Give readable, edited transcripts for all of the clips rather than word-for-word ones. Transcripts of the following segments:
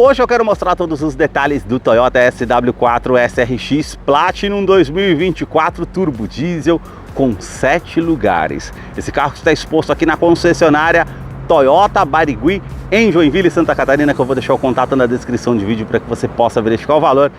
Hoje eu quero mostrar todos os detalhes do Toyota SW4 SRX Platinum 2024 Turbo Diesel com 7 lugares. Esse carro está exposto aqui na concessionária Toyota Barigui, em Joinville, Santa Catarina, que eu vou deixar o contato na descrição do vídeo para que você possa verificar o valor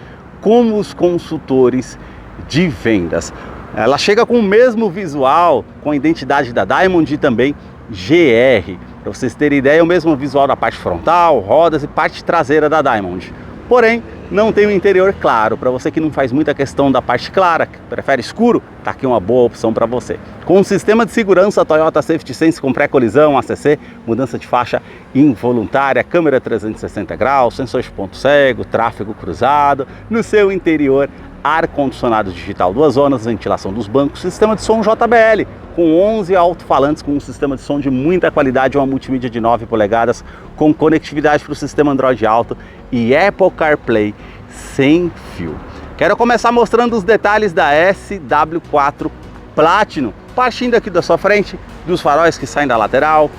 com os consultores de vendas. Ela chega com o mesmo visual, com a identidade da Diamond e também GR. Para vocês terem ideia, é o mesmo visual da parte frontal, rodas e parte traseira da Diamond. Porém, não tem o interior claro. Para você que não faz muita questão da parte clara, que prefere escuro, tá aqui uma boa opção para você. Com um sistema de segurança Toyota Safety Sense com pré-colisão, ACC, mudança de faixa involuntária, câmera 360 graus, sensor de ponto cego, tráfego cruzado, no seu interior ar-condicionado digital 2 zonas, ventilação dos bancos, sistema de som JBL, com 11 alto-falantes, com um sistema de som de muita qualidade, uma multimídia de 9 polegadas, com conectividade para o sistema Android Auto e Apple CarPlay sem fio. Quero começar mostrando os detalhes da SW4 Platinum, partindo aqui da sua frente, dos faróis que saem da lateral,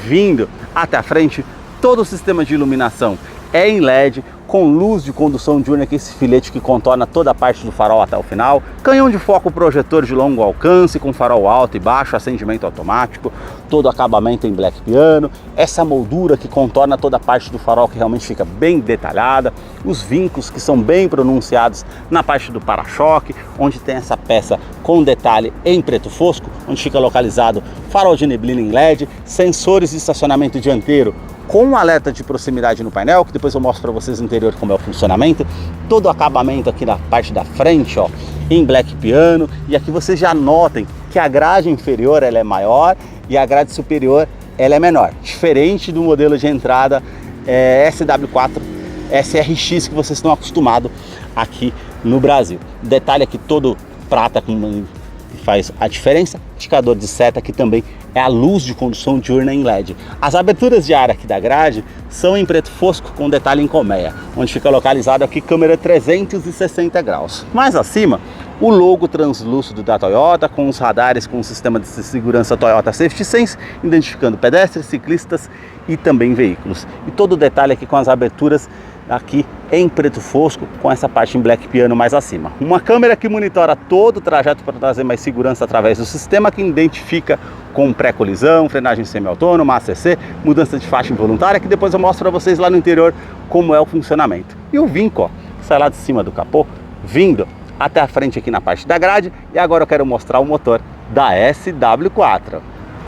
vindo até a frente, todo o sistema de iluminação é em LED, com luz de condução diurna, que é esse filete que contorna toda a parte do farol até o final, canhão de foco projetor de longo alcance, com farol alto e baixo, acendimento automático, todo acabamento em black piano, essa moldura que contorna toda a parte do farol que realmente fica bem detalhada, os vincos que são bem pronunciados na parte do para-choque, onde tem essa peça com detalhe em preto fosco, onde fica localizado farol de neblina em LED, sensores de estacionamento dianteiro, com um alerta de proximidade no painel, que depois eu mostro para vocês no interior como é o funcionamento, todo o acabamento aqui na parte da frente, ó, em black piano, e aqui vocês já notem que a grade inferior ela é maior e a grade superior ela é menor, diferente do modelo de entrada SW4 SRX que vocês estão acostumados aqui no Brasil. Detalhe aqui todo prata que faz a diferença, indicador de seta que também é a luz de condução diurna em LED. As aberturas de ar aqui da grade são em preto fosco com detalhe em colmeia, onde fica localizado aqui câmera 360 graus. Mais acima, o logo translúcido da Toyota com os radares com o sistema de segurança Toyota Safety Sense, identificando pedestres, ciclistas e também veículos. E todo o detalhe aqui com as aberturas aqui em preto fosco, com essa parte em black piano mais acima. Uma câmera que monitora todo o trajeto para trazer mais segurança através do sistema, que identifica com pré-colisão, frenagem semi-autônoma, ACC, mudança de faixa involuntária, que depois eu mostro para vocês lá no interior como é o funcionamento. E o vinco, ó, sai lá de cima do capô, vindo até a frente aqui na parte da grade, e agora eu quero mostrar o motor da SW4.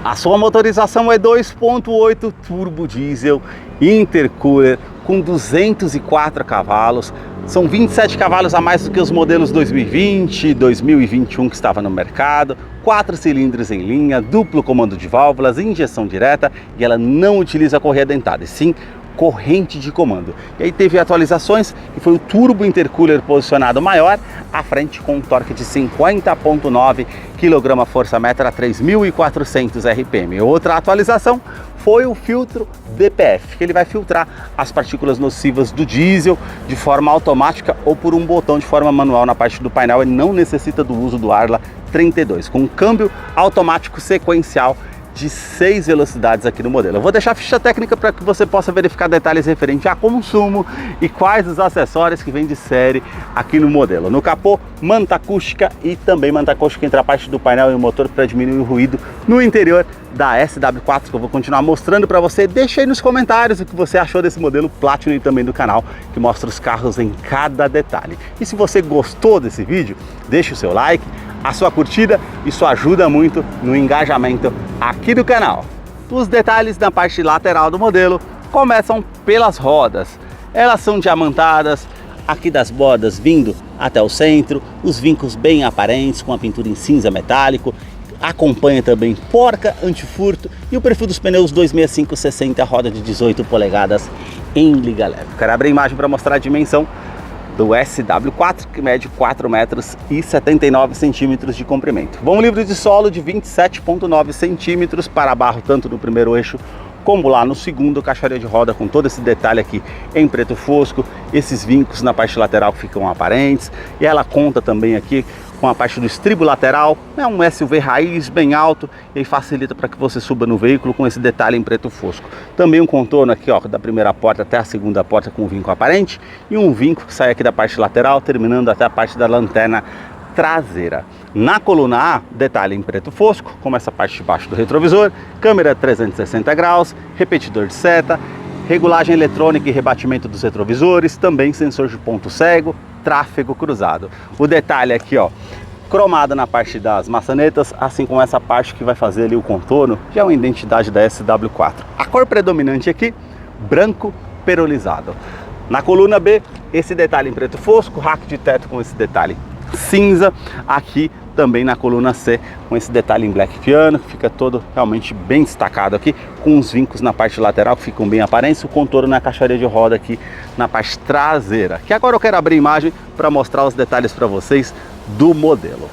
A sua motorização é 2.8 turbo diesel intercooler com 204 cavalos, são 27 cavalos a mais do que os modelos 2020 e 2021 que estavam no mercado, 4 cilindros em linha, duplo comando de válvulas, injeção direta, e ela não utiliza correia dentada, e sim corrente de comando. E aí teve atualizações, que foi o turbo intercooler posicionado maior, à frente com um torque de 50.9 kgfm a 3.400 RPM. Outra atualização foi o filtro DPF, que ele vai filtrar as partículas nocivas do diesel de forma automática ou por um botão de forma manual na parte do painel. Ele não necessita do uso do Arla 32, com um câmbio automático sequencial de 6 velocidades aqui no modelo. Eu vou deixar a ficha técnica para que você possa verificar detalhes referentes a consumo e quais os acessórios que vem de série aqui no modelo. No capô, manta acústica e também manta acústica entre a parte do painel e o motor para diminuir o ruído no interior da SW4, que eu vou continuar mostrando para você. Deixa aí nos comentários o que você achou desse modelo Platinum e também do canal, que mostra os carros em cada detalhe. E se você gostou desse vídeo, deixa o seu like, a sua curtida, isso ajuda muito no engajamento aqui do canal. Os detalhes na parte lateral do modelo começam pelas rodas. Elas são diamantadas, aqui das bordas vindo até o centro, os vincos bem aparentes com a pintura em cinza metálico. Acompanha também porca antifurto e o perfil dos pneus 265/60, roda de 18 polegadas em liga leve. Quero abrir a imagem para mostrar a dimensão do SW4, que mede 4 metros e 79 centímetros de comprimento. Vão livre de solo de 27,9 centímetros para barro, tanto no primeiro eixo como lá no segundo, caixaria de roda com todo esse detalhe aqui em preto fosco, esses vincos na parte lateral que ficam aparentes, e ela conta também aqui com a parte do estribo lateral. É um SUV raiz bem alto e aí facilita para que você suba no veículo com esse detalhe em preto fosco. Também um contorno aqui, ó, da primeira porta até a segunda porta com um vinco aparente e um vinco que sai aqui da parte lateral, terminando até a parte da lanterna traseira. Na coluna A, detalhe em preto fosco, como essa parte de baixo do retrovisor, câmera 360 graus, repetidor de seta, regulagem eletrônica e rebatimento dos retrovisores, também sensor de ponto cego, tráfego cruzado. O detalhe aqui, ó, cromado na parte das maçanetas, assim como essa parte que vai fazer ali o contorno, já é uma identidade da SW4. A cor predominante aqui, branco perolizado. Na coluna B, esse detalhe em preto fosco, rack de teto com esse detalhe cinza. Aqui também na coluna C, com esse detalhe em black piano, que fica todo realmente bem destacado aqui, com os vincos na parte lateral que ficam bem aparentes, o contorno na caixaria de roda aqui na parte traseira. Que agora eu quero abrir a imagem para mostrar os detalhes para vocês do modelo.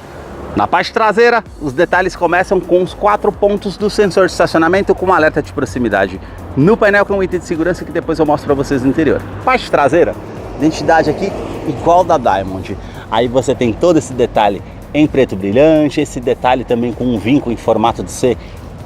Na parte traseira, os detalhes começam com os 4 pontos do sensor de estacionamento com um alerta de proximidade no painel, com um item de segurança que depois eu mostro para vocês no interior. Parte traseira, identidade aqui igual da Diamond. Aí você tem todo esse detalhe em preto brilhante, esse detalhe também com um vinco em formato de C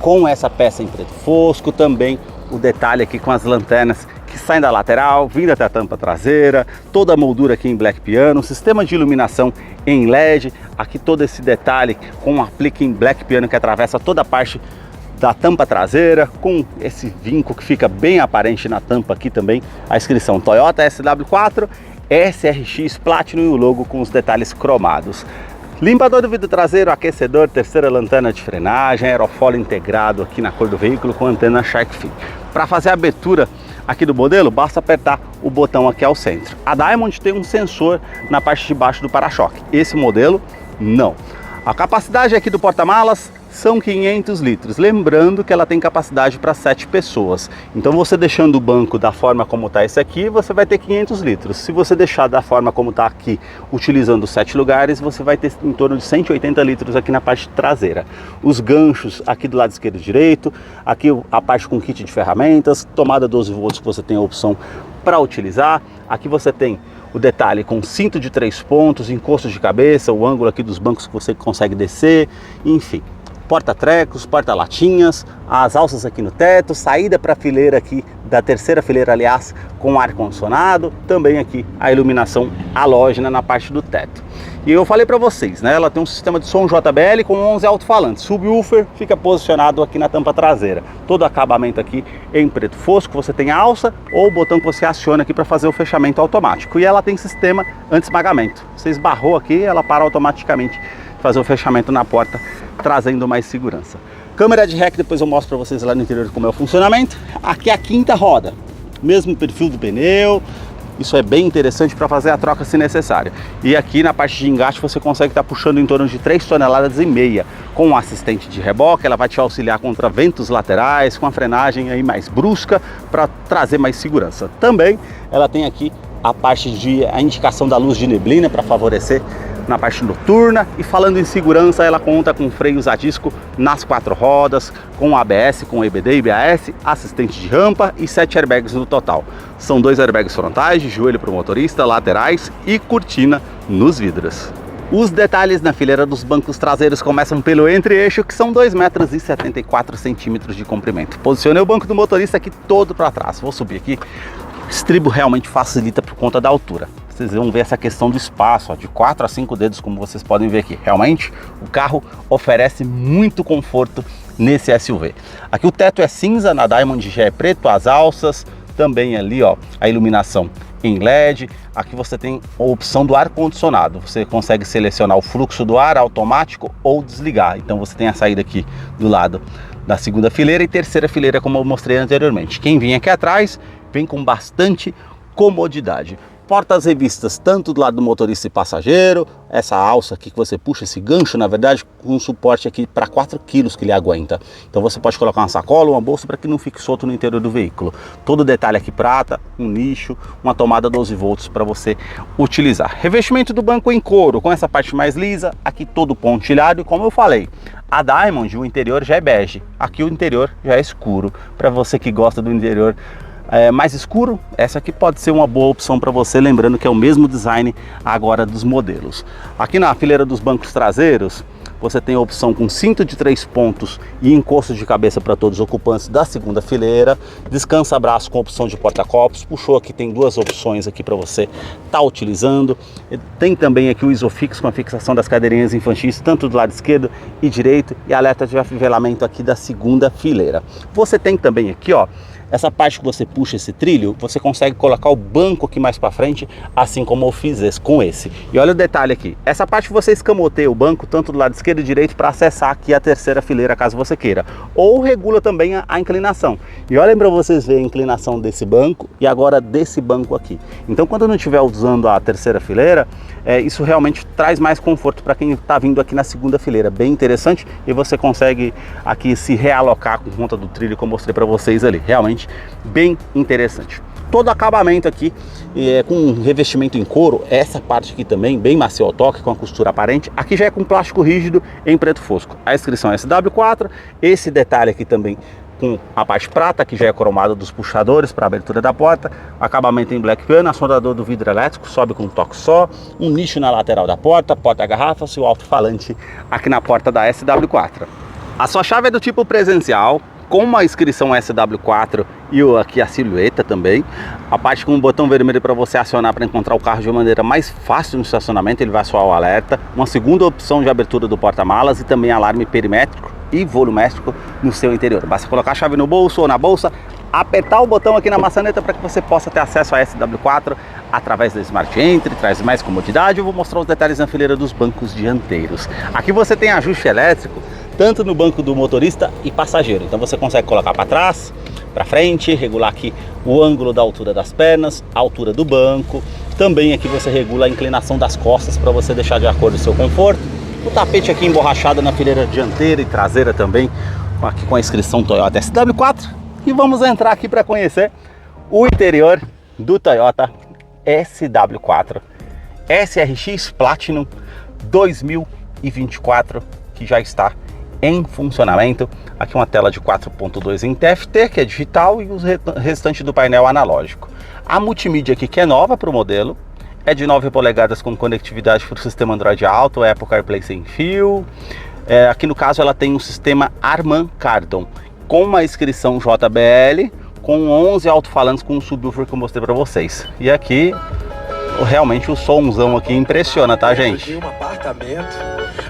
com essa peça em preto fosco, também o detalhe aqui com as lanternas que saem da lateral, vindo até a tampa traseira, toda a moldura aqui em black piano, sistema de iluminação em LED, aqui todo esse detalhe com um aplique em black piano que atravessa toda a parte da tampa traseira, com esse vinco que fica bem aparente na tampa aqui também, a inscrição Toyota SW4, SRX Platinum e o logo com os detalhes cromados. Limpador do vidro traseiro, aquecedor, terceira lanterna de frenagem, aerofólio integrado aqui na cor do veículo com antena Shark Fin. Para fazer a abertura aqui do modelo, basta apertar o botão aqui ao centro. A Diamond tem um sensor na parte de baixo do para-choque. Esse modelo, não. A capacidade aqui do porta-malas são 500 litros, lembrando que ela tem capacidade para 7 pessoas. Então você deixando o banco da forma como está esse aqui, você vai ter 500 litros. Se você deixar da forma como está aqui, utilizando 7 lugares, você vai ter em torno de 180 litros aqui na parte traseira. Os ganchos aqui do lado esquerdo e direito, aqui a parte com kit de ferramentas, tomada 12 volts que você tem a opção para utilizar. Aqui você tem o detalhe com cinto de 3 pontos, encostos de cabeça, o ângulo aqui dos bancos que você consegue descer, enfim. Porta-trecos, porta-latinhas, as alças aqui no teto, saída para a fileira aqui, da terceira fileira, aliás, com ar-condicionado, também aqui a iluminação halógena na parte do teto. E eu falei para vocês, né, ela tem um sistema de som JBL com 11 alto-falantes, subwoofer fica posicionado aqui na tampa traseira, todo acabamento aqui em preto fosco, você tem a alça ou o botão que você aciona aqui para fazer o fechamento automático, e ela tem sistema anti-esmagamento, você esbarrou aqui, ela para automaticamente fazer o fechamento na porta, trazendo mais segurança. Câmera de ré, que depois eu mostro para vocês lá no interior como é o funcionamento. Aqui é a quinta roda, mesmo perfil do pneu, isso é bem interessante para fazer a troca se necessário. E aqui na parte de engate você consegue estar puxando em torno de 3,5 toneladas, com um assistente de reboque, ela vai te auxiliar contra ventos laterais, com a frenagem aí mais brusca para trazer mais segurança. Também ela tem aqui a parte de a indicação da luz de neblina para favorecer na parte noturna. E falando em segurança, ela conta com freios a disco nas 4 rodas, com ABS, com EBD e IBAS, assistente de rampa e 7 airbags no total. São 2 airbags frontais, de joelho para o motorista, laterais e cortina nos vidros. Os detalhes na fileira dos bancos traseiros começam pelo entre-eixo, que são 2,74 m de comprimento. Posicionei o banco do motorista aqui todo para trás. Vou subir aqui. O estribo realmente facilita por conta da altura. Vocês vão ver essa questão do espaço, ó, de 4 a 5 dedos, como vocês podem ver aqui. Realmente, o carro oferece muito conforto nesse SUV. Aqui o teto é cinza, na Diamond já é preto, as alças, também ali, ó, a iluminação em LED. Aqui você tem a opção do ar-condicionado. Você consegue selecionar o fluxo do ar automático ou desligar. Então você tem a saída aqui do lado da segunda fileira e terceira fileira, como eu mostrei anteriormente. Quem vem aqui atrás, vem com bastante comodidade. Portas revistas tanto do lado do motorista e passageiro, essa alça aqui que você puxa, esse gancho na verdade, com um suporte aqui para 4 quilos que ele aguenta. Então você pode colocar uma sacola ou uma bolsa para que não fique solto no interior do veículo. Todo detalhe aqui prata, um nicho, uma tomada 12 volts para você utilizar. Revestimento do banco em couro, com essa parte mais lisa, aqui todo pontilhado e como eu falei, a Diamond, o interior já é bege, aqui o interior já é escuro, para você que gosta do interior mais escuro, essa aqui pode ser uma boa opção para você, lembrando que é o mesmo design agora dos modelos. Aqui na fileira dos bancos traseiros, você tem a opção com cinto de 3 pontos e encosto de cabeça para todos os ocupantes da segunda fileira, descansa-braço com opção de porta-copos, puxou aqui, tem duas opções aqui para você estar utilizando. Tem também aqui o Isofix com a fixação das cadeirinhas infantis, tanto do lado esquerdo e direito, e alerta de afivelamento aqui da segunda fileira. Você tem também aqui, ó, essa parte que você puxa esse trilho, você consegue colocar o banco aqui mais para frente, assim como eu fiz com esse. E olha o detalhe aqui, essa parte você escamoteia o banco, tanto do lado esquerdo e direito, para acessar aqui a terceira fileira, caso você queira. Ou regula também a inclinação. E olhem para vocês verem a inclinação desse banco e agora desse banco aqui. Então quando não estiver usando a terceira fileira, isso realmente traz mais conforto para quem está vindo aqui na segunda fileira. Bem interessante, e você consegue aqui se realocar com conta do trilho, como eu mostrei para vocês ali. Realmente bem interessante. Todo acabamento aqui com revestimento em couro, essa parte aqui também bem macio ao toque, com a costura aparente. Aqui já é com plástico rígido em preto fosco. A inscrição é SW4, esse detalhe aqui também com a parte prata, que já é cromada dos puxadores para abertura da porta, acabamento em black piano, assondador do vidro elétrico, sobe com um toque só, um nicho na lateral da porta, porta-garrafas e o alto-falante aqui na porta da SW4. A sua chave é do tipo presencial, com uma inscrição SW4 e aqui a silhueta também. A parte com um botão vermelho para você acionar para encontrar o carro de uma maneira mais fácil no estacionamento, ele vai soar o alerta. Uma segunda opção de abertura do porta-malas e também alarme perimétrico e volumétrico no seu interior. Basta colocar a chave no bolso ou na bolsa, apertar o botão aqui na maçaneta para que você possa ter acesso a SW4 através da Smart Entry, traz mais comodidade. Eu vou mostrar os detalhes na fileira dos bancos dianteiros. Aqui você tem ajuste elétrico, tanto no banco do motorista e passageiro. Então você consegue colocar para trás, para frente, regular aqui o ângulo da altura das pernas, a altura do banco. Também aqui você regula a inclinação das costas para você deixar de acordo com o seu conforto. O tapete aqui emborrachado na fileira dianteira e traseira também, aqui com a inscrição Toyota SW4. E vamos entrar aqui para conhecer o interior do Toyota SW4 SRX Platinum 2024, que já está em funcionamento. Aqui uma tela de 4.2 em TFT, que é digital, e o restante do painel analógico. A multimídia aqui, que é nova para o modelo, é de 9 polegadas com conectividade para o sistema Android Auto, Apple CarPlay sem fio. Aqui no caso ela tem um sistema Harman Kardon, com uma inscrição JBL, com 11 alto-falantes com o subwoofer que eu mostrei para vocês. E aqui realmente o somzão aqui impressiona, tá, gente?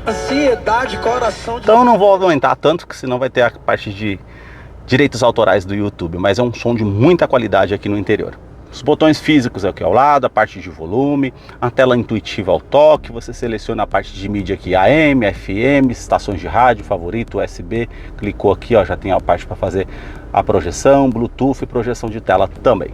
Ansiedade, coração de... Então eu não vou aumentar tanto, que senão vai ter a parte de direitos autorais do YouTube, mas é um som de muita qualidade aqui no interior. Os botões físicos aqui ao lado, a parte de volume, a tela intuitiva ao toque, você seleciona a parte de mídia aqui, AM, FM, estações de rádio, favorito, USB, clicou aqui, ó, já tem a parte para fazer a projeção, Bluetooth e projeção de tela também.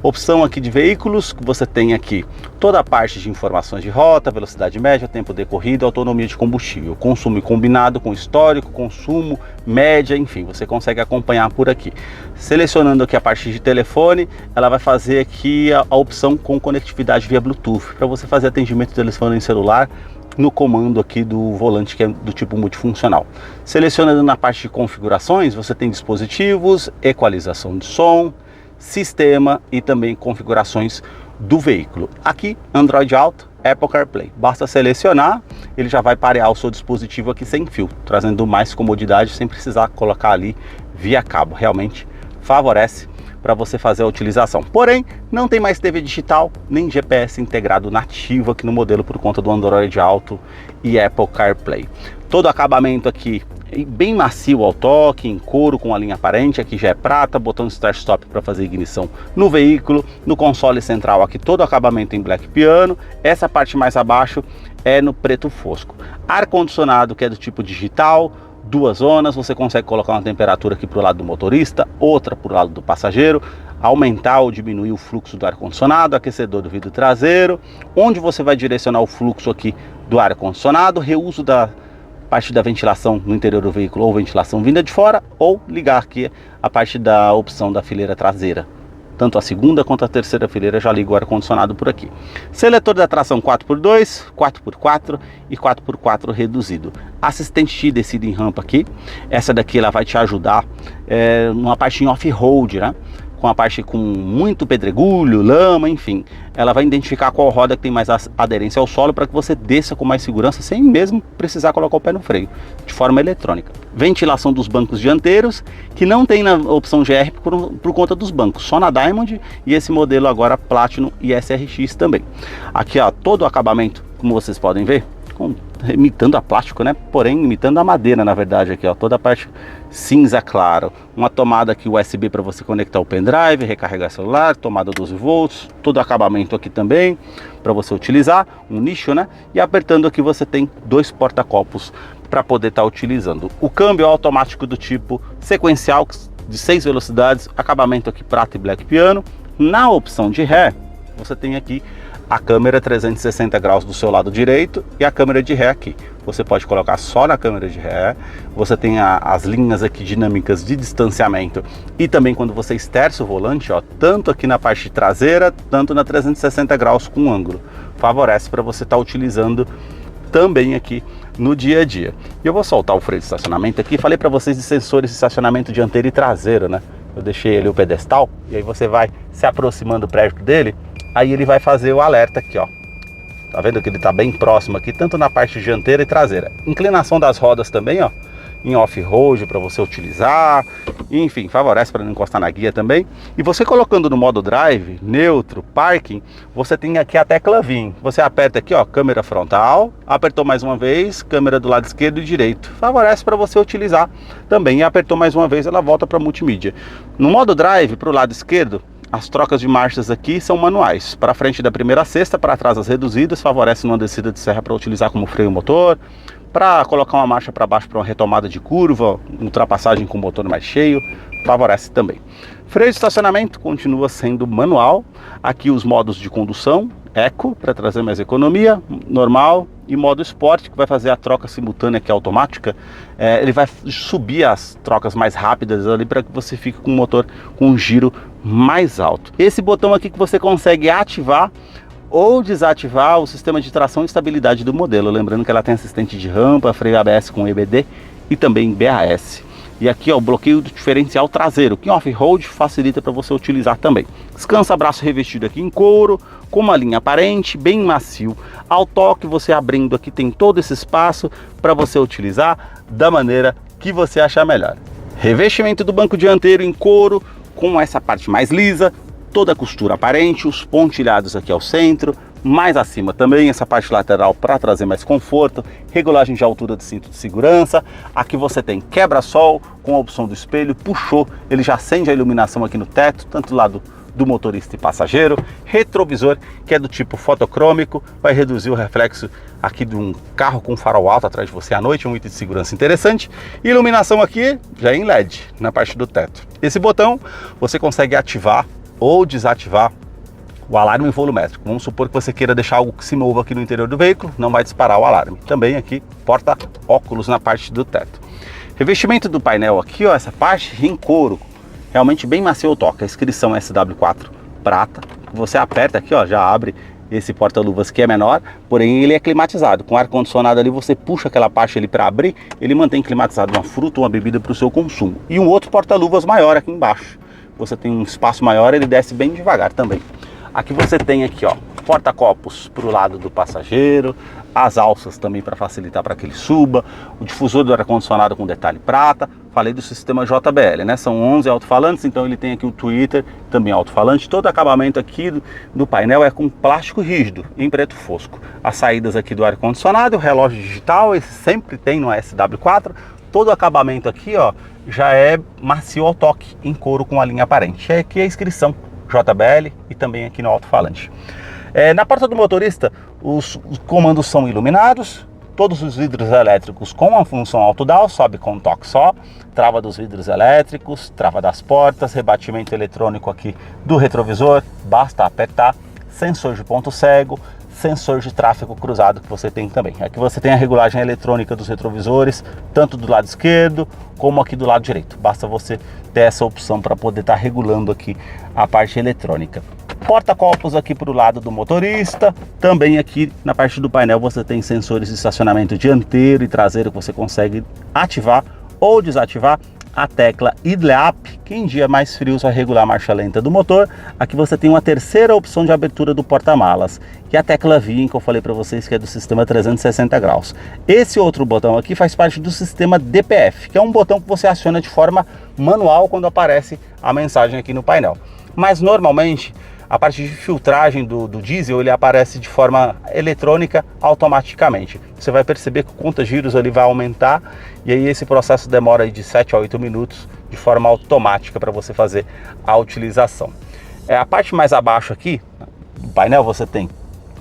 Opção aqui de veículos, que você tem aqui toda a parte de informações de rota, velocidade média, tempo decorrido, autonomia de combustível, consumo combinado com histórico, consumo, média, enfim, você consegue acompanhar por aqui. Selecionando aqui a parte de telefone, ela vai fazer aqui a opção com conectividade via Bluetooth, para você fazer atendimento de telefone em celular no comando aqui do volante, que é do tipo multifuncional. Selecionando na parte de configurações, você tem dispositivos, equalização de som, sistema e também configurações do veículo. Aqui Android Auto, Apple CarPlay, basta selecionar, ele já vai parear o seu dispositivo aqui sem fio, trazendo mais comodidade sem precisar colocar ali via cabo. Realmente favorece para você fazer a utilização. Porém, não tem mais TV digital nem GPS integrado nativo aqui no modelo por conta do Android Auto e Apple CarPlay. Todo acabamento aqui bem macio ao toque, em couro com a linha aparente, aqui já é prata, botão start-stop para fazer ignição no veículo. No console central aqui todo acabamento em black piano, essa parte mais abaixo é no preto fosco. Ar-condicionado, que é do tipo digital, 2 zonas, você consegue colocar uma temperatura aqui para o lado do motorista, outra para o lado do passageiro, aumentar ou diminuir o fluxo do ar-condicionado, aquecedor do vidro traseiro, onde você vai direcionar o fluxo aqui do ar-condicionado, reuso da parte da ventilação no interior do veículo ou ventilação vinda de fora, ou ligar aqui a parte da opção da fileira traseira. Tanto a segunda quanto a terceira fileira já liga o ar-condicionado por aqui. Seletor da tração 4x2, 4x4 e 4x4 reduzido. Assistente de descida em rampa aqui. Essa daqui ela vai te ajudar numa parte em off-road, né? com a parte com muito pedregulho, lama, enfim, ela vai identificar qual roda que tem mais aderência ao solo para que você desça com mais segurança, sem mesmo precisar colocar o pé no freio, de forma eletrônica. Ventilação dos bancos dianteiros, que não tem na opção GR por conta dos bancos, só na Diamond e esse modelo agora Platinum e SRX também. Aqui, ó, todo o acabamento, como vocês podem ver, imitando a plástico, né? Porém, imitando a madeira, na verdade, aqui, ó, toda a parte cinza claro. Uma tomada aqui USB para você conectar o pendrive, recarregar celular, tomada 12 volts, todo o acabamento aqui também para você utilizar, um nicho, né? E apertando aqui você tem 2 porta-copos para poder estar utilizando. O câmbio automático do tipo sequencial de 6 velocidades, acabamento aqui prata e black piano. Na opção de ré, você tem aqui a câmera 360 graus do seu lado direito e a câmera de ré aqui. Você pode colocar só na câmera de ré. Você tem as linhas aqui dinâmicas de distanciamento e também quando você esterça o volante, ó, tanto aqui na parte traseira, tanto na 360 graus com ângulo. Favorece para você estar utilizando também aqui no dia a dia. E eu vou soltar o freio de estacionamento aqui. Falei para vocês de sensores de estacionamento dianteiro e traseiro, né? Eu deixei ele o pedestal e aí você vai se aproximando perto dele. Aí ele vai fazer o alerta aqui, ó. Tá vendo que ele tá bem próximo aqui, tanto na parte dianteira e traseira. Inclinação das rodas também, ó, em off-road para você utilizar. Enfim, favorece para não encostar na guia também. E você colocando no modo drive, neutro, parking, você tem aqui a tecla VIN. Você aperta aqui, ó, câmera frontal, apertou mais uma vez, câmera do lado esquerdo e direito. Favorece para você utilizar também. E apertou mais uma vez, ela volta para multimídia. No modo drive, para o lado esquerdo, as trocas de marchas aqui são manuais. Para frente da primeira a sexta, para trás as reduzidas, favorece numa descida de serra para utilizar como freio motor, para colocar uma marcha para baixo para uma retomada de curva, ultrapassagem com o motor mais cheio, favorece também. Freio de estacionamento continua sendo manual. Aqui os modos de condução, Eco, para trazer mais economia, normal, e modo Sport, que vai fazer a troca simultânea aqui automática. Ele vai subir as trocas mais rápidas ali para que você fique com o motor com um giro mais alto. Esse botão aqui que você consegue ativar ou desativar o sistema de tração e estabilidade do modelo. Lembrando que ela tem assistente de rampa, freio ABS com EBD e também BAS. E aqui, ó, o bloqueio do diferencial traseiro, que em off-road facilita para você utilizar também. Descansa braço revestido aqui em couro, com uma linha aparente, bem macio. Ao toque, você abrindo aqui tem todo esse espaço para você utilizar da maneira que você achar melhor. Revestimento do banco dianteiro em couro, com essa parte mais lisa, toda a costura aparente, os pontilhados aqui ao centro, mais acima também essa parte lateral para trazer mais conforto, regulagem de altura do cinto de segurança. Aqui você tem quebra-sol com a opção do espelho, puxou, ele já acende a iluminação aqui no teto, tanto do lado do motorista e passageiro. Retrovisor, que é do tipo fotocrômico, vai reduzir o reflexo aqui de um carro com farol alto atrás de você à noite, um item de segurança interessante. Iluminação aqui já em LED na parte do teto. Esse botão você consegue ativar ou desativar o alarme volumétrico. Vamos supor que você queira deixar algo que se mova aqui no interior do veículo, não vai disparar o alarme. Também aqui, porta-óculos na parte do teto. Revestimento do painel aqui, ó, essa parte em couro, realmente bem macio ao toque. A inscrição SW4 prata. Você aperta aqui, ó, já abre esse porta-luvas que é menor, porém ele é climatizado. Com ar-condicionado ali, você puxa aquela parte ali para abrir, ele mantém climatizado uma fruta ou uma bebida para o seu consumo. E um outro porta-luvas maior aqui embaixo. Você tem um espaço maior, ele desce bem devagar também. Aqui você tem aqui, ó, porta-copos para o lado do passageiro, as alças também para facilitar para que ele suba, o difusor do ar-condicionado com detalhe prata. Falei do sistema JBL, né? São 11 alto-falantes, então ele tem aqui o tweeter, também alto-falante. Todo acabamento aqui do painel é com plástico rígido, em preto fosco. As saídas aqui do ar-condicionado, o relógio digital, esse sempre tem no SW4. Todo o acabamento aqui, ó, já é macio ao toque, em couro com a linha aparente. Aqui é a inscrição JBL e também aqui no alto-falante. Na porta do motorista, os comandos são iluminados, todos os vidros elétricos com a função auto-down, sobe com um toque só, trava dos vidros elétricos, trava das portas, rebatimento eletrônico aqui do retrovisor, basta apertar, sensor de ponto cego, sensor de tráfego cruzado que você tem também. Aqui você tem a regulagem eletrônica dos retrovisores, tanto do lado esquerdo como aqui do lado direito. Basta você ter essa opção para poder estar regulando aqui a parte eletrônica. Porta-copos aqui para o lado do motorista. Também aqui na parte do painel você tem sensores de estacionamento dianteiro e traseiro que você consegue ativar ou desativar. a tecla Idle Up, que em dia mais frios vai regular a marcha lenta do motor. Aqui você tem uma terceira opção de abertura do porta-malas, e a tecla VIN, que eu falei para vocês que é do sistema 360 graus. Esse outro botão aqui faz parte do sistema DPF, que é um botão que você aciona de forma manual quando aparece a mensagem aqui no painel. Mas normalmente a parte de filtragem do diesel ele aparece de forma eletrônica automaticamente. Você vai perceber que o conta-giros ele vai aumentar, e aí esse processo demora aí de 7 a 8 minutos de forma automática para você fazer a utilização. A parte mais abaixo aqui do painel você tem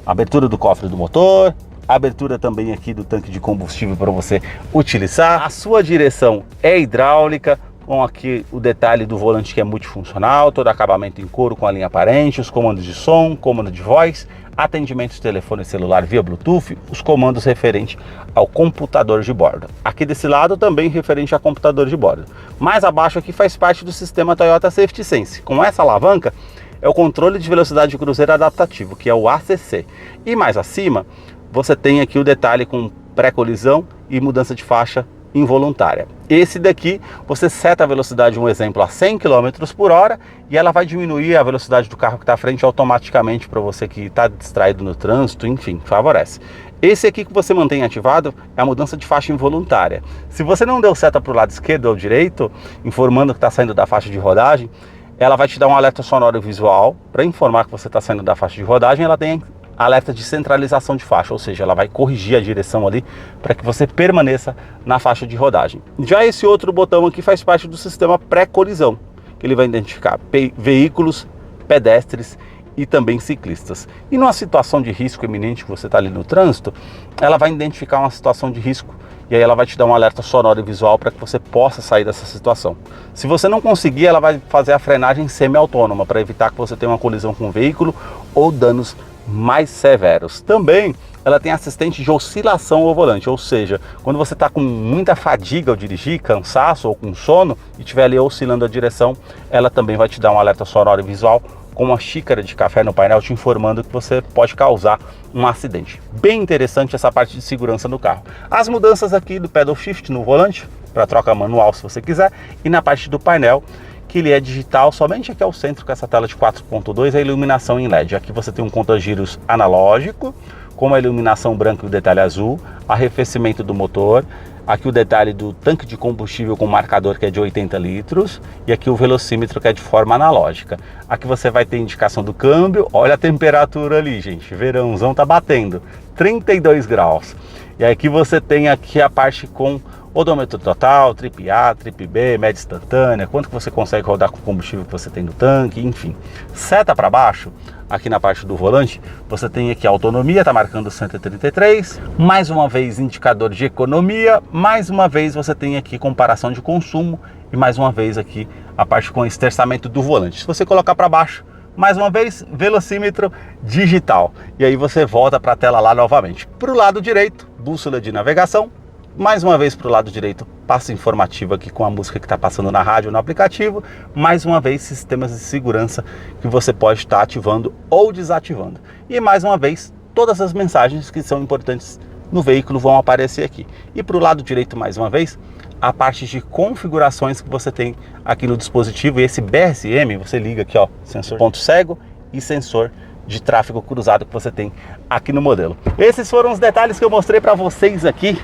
a abertura do cofre do motor, a abertura também aqui do tanque de combustível para você utilizar. A sua direção é hidráulica, com aqui o detalhe do volante que é multifuncional, todo acabamento em couro com a linha aparente, os comandos de som, comando de voz, atendimento de telefone celular via Bluetooth, os comandos referentes ao computador de bordo. Aqui desse lado também referente a computador de bordo. Mais abaixo aqui faz parte do sistema Toyota Safety Sense. Com essa alavanca é o controle de velocidade de cruzeiro adaptativo, que é o ACC. E mais acima você tem aqui o detalhe com pré-colisão e mudança de faixa involuntária. Esse daqui você seta a velocidade, um exemplo, a 100 km por hora, e ela vai diminuir a velocidade do carro que está à frente automaticamente para você que está distraído no trânsito, enfim, favorece. Esse aqui que você mantém ativado é a mudança de faixa involuntária. Se você não deu seta para o lado esquerdo ou direito, informando que está saindo da faixa de rodagem, ela vai te dar um alerta sonoro visual para informar que você está saindo da faixa de rodagem. Ela tem alerta de centralização de faixa, ou seja, ela vai corrigir a direção ali para que você permaneça na faixa de rodagem. Já esse outro botão aqui faz parte do sistema pré-colisão, que ele vai identificar veículos, pedestres e também ciclistas. E numa situação de risco iminente que você está ali no trânsito, ela vai identificar uma situação de risco e aí ela vai te dar um alerta sonoro e visual para que você possa sair dessa situação. Se você não conseguir, ela vai fazer a frenagem semi-autônoma para evitar que você tenha uma colisão com o veículo ou danos mais severos. Também ela tem assistente de oscilação ao volante, ou seja, quando você está com muita fadiga ao dirigir, cansaço ou com sono e estiver ali oscilando a direção, ela também vai te dar um alerta sonoro e visual com uma xícara de café no painel te informando que você pode causar um acidente. Bem interessante essa parte de segurança no carro. As mudanças aqui do pedal shift no volante, para troca manual se você quiser, e na parte do painel, que ele é digital, somente aqui ao centro com essa tela de 4.2, a iluminação em LED. Aqui você tem um conta-giros analógico, com a iluminação branca e o detalhe azul, arrefecimento do motor, aqui o detalhe do tanque de combustível com marcador que é de 80 litros, e aqui o velocímetro que é de forma analógica. Aqui você vai ter indicação do câmbio, olha a temperatura ali, gente, verãozão tá batendo, 32 graus. E aqui você tem aqui a parte com odômetro total, trip A, trip B, média instantânea, quanto que você consegue rodar com o combustível que você tem no tanque, enfim. Seta para baixo, aqui na parte do volante, você tem aqui a autonomia, tá marcando 133, mais uma vez indicador de economia, mais uma vez você tem aqui comparação de consumo e mais uma vez aqui a parte com esterçamento do volante. Se você colocar para baixo, mais uma vez, velocímetro digital. E aí você volta para a tela lá novamente. Para o lado direito, bússola de navegação. Mais uma vez para o lado direito, passo informativo aqui com a música que está passando na rádio no aplicativo. Mais uma vez, sistemas de segurança que você pode estar ativando ou desativando. E mais uma vez, todas as mensagens que são importantes no veículo vão aparecer aqui. E para o lado direito, mais uma vez, a parte de configurações que você tem aqui no dispositivo. E esse BRSM, você liga aqui, ó, sensor ponto cego e sensor de tráfego cruzado que você tem aqui no modelo. Esses foram os detalhes que eu mostrei para vocês aqui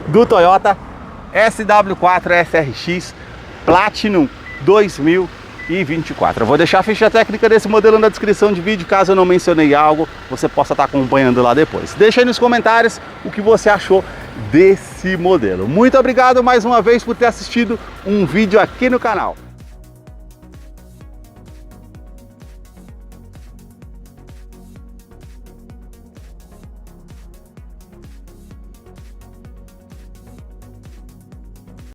do Toyota SW4 SRX Platinum 2024. Eu vou deixar a ficha técnica desse modelo na descrição de vídeo, caso eu não mencionei algo, você possa estar acompanhando lá depois. Deixa aí nos comentários o que você achou desse modelo. Muito obrigado mais uma vez por ter assistido um vídeo aqui no canal.